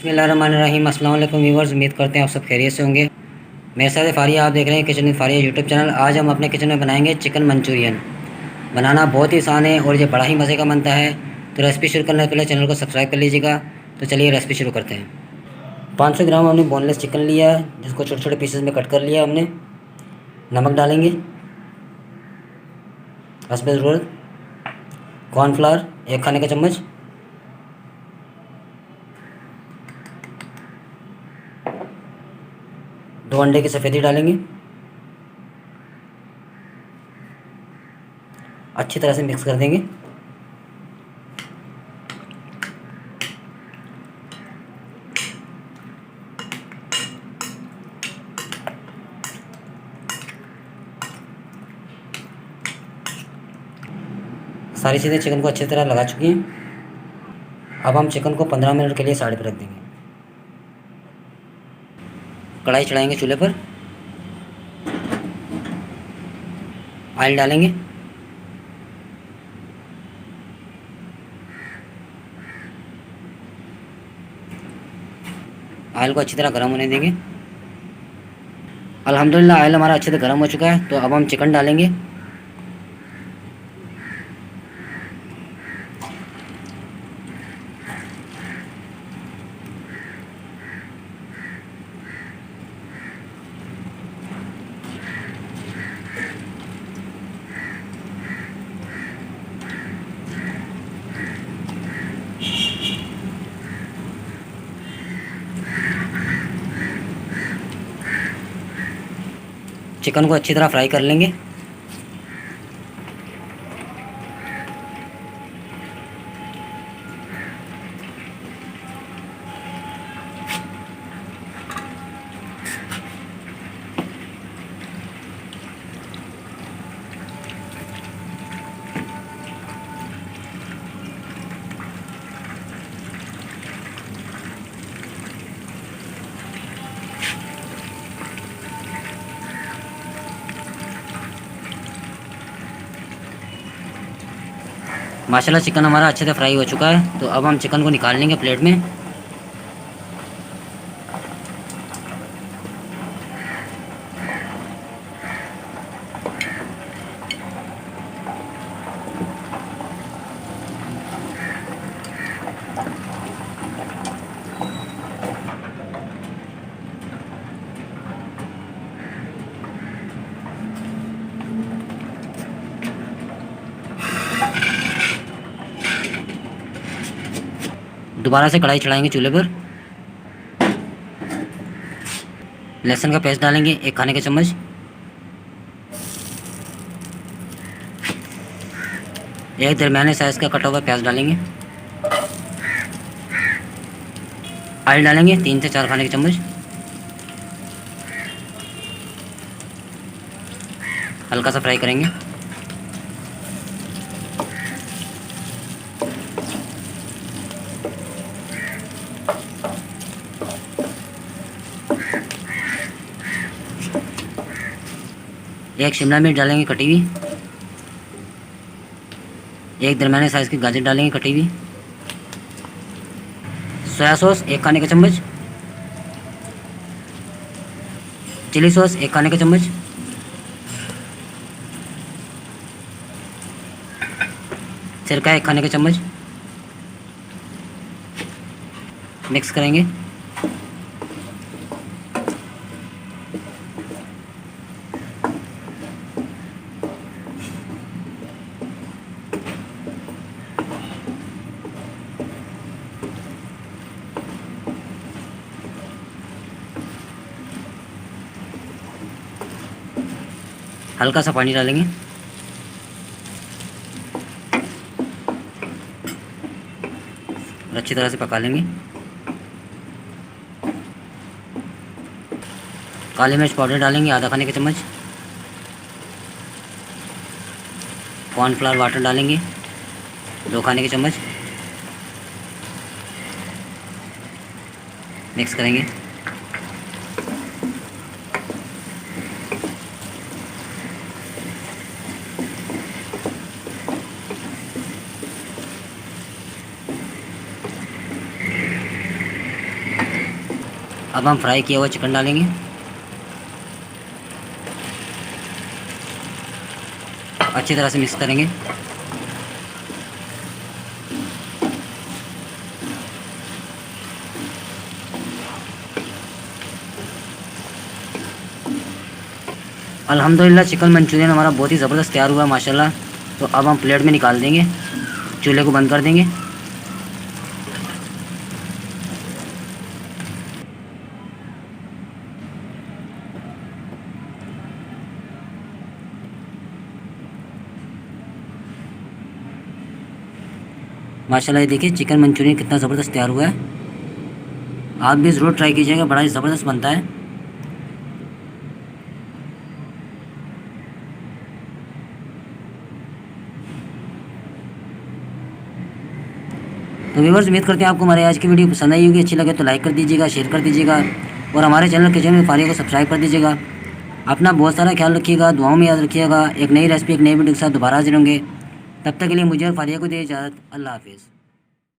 बिस्मिल्लाहिर्रहमानिर्रहीम। अस्सलाम वालेकुम व्यूअर्स, उम्मीद करते हैं आप सब खैरियत से होंगे। मेरे साथ फारिया, आप देख रहे हैं kitchen with Faria YouTube channel. आज हम अपने किचन में बनाएंगे चिकन मंचूरियन। बनाना बहुत ही आसान है और ये बड़ा ही मज़े का बनता है। तो रेसिपी शुरू करने से पहले चैनल को सब्सक्राइब कर लीजिएगा। तो चलिए रेसिपी शुरू करते हैं। 500 ग्राम हमने बोनलेस चिकन लिया है, जिसको छोटे छोटे पीसेस में कट कर लिया हमने। नमक डालेंगे हस्ब ज़रूरत। कॉर्नफ्लावर 1 खाने का चम्मच। दो अंडे की सफ़ेदी डालेंगे। अच्छी तरह से मिक्स कर देंगे। सारी चीज़ें चिकन को अच्छी तरह लगा चुकी हैं। अब हम चिकन को 15 मिनट के लिए साइड पर रख देंगे। कढ़ाई चढ़ाएंगे चूल्हे पर। ऑयल डालेंगे। ऑयल को अच्छी तरह गर्म होने देंगे। अल्हम्दुलिल्लाह ऑयल हमारा अच्छे से गर्म हो चुका है। तो अब हम चिकन डालेंगे। चिकन को अच्छी तरह फ्राई कर लेंगे। माशाल्लाह चिकन हमारा अच्छे से फ्राई हो चुका है। तो अब हम चिकन को निकाल लेंगे प्लेट में। दोबारा से कढ़ाई चढ़ाएंगे चूल्हे पर। लहसुन का पेस्ट डालेंगे 1 खाने का चम्मच। एक दरमियाने साइज़ का कटा हुआ प्याज डालेंगे। ऑयल डालेंगे 3 से 4 खाने के चम्मच। हल्का सा फ्राई करेंगे। एक शिमला मिर्च डालेंगे कटी हुई। एक दरमियाने साइज़ की गाजर डालेंगे कटी हुई। सोया सॉस 1 खाने का चम्मच। चिली सॉस 1 खाने का चम्मच। सिरका 1 खाने का चम्मच। मिक्स करेंगे। हल्का सा पानी डालेंगे। और अच्छी तरह से पका लेंगे। काली मिर्च पाउडर डालेंगे आधा खाने का चम्मच। कॉर्नफ्लावर वाटर डालेंगे 2 खाने के चम्मच। मिक्स करेंगे। अब हम फ्राई किया हुआ चिकन डालेंगे। अच्छी तरह से मिक्स करेंगे। अल्हम्दुलिल्लाह चिकन मंचूरियन हमारा बहुत ही ज़बरदस्त तैयार हुआ माशाल्लाह। तो अब हम प्लेट में निकाल देंगे, चूल्हे को बंद कर देंगे। माशाल्लाह ये देखिए चिकन मंचूरियन कितना ज़बरदस्त तैयार हुआ है। आप भी ज़रूर ट्राई कीजिएगा, बड़ा ही ज़बरदस्त बनता है। तो व्यूअर्स उम्मीद करते हैं आपको हमारे आज की वीडियो पसंद आई होगी। अच्छी लगे तो लाइक कर दीजिएगा, शेयर कर दीजिएगा और हमारे चैनल किचन में फारिया को सब्सक्राइब कर दीजिएगा। अपना बहुत सारा ख्याल रखिएगा, दुआओं में याद रखिएगा। एक नई रेसिपी एक नई वीडियो के साथ दोबारा हाजिर होंगे। तब तक के लिए मुझे और फारिया को दे इजाज़त। अल्लाह हाफिज़।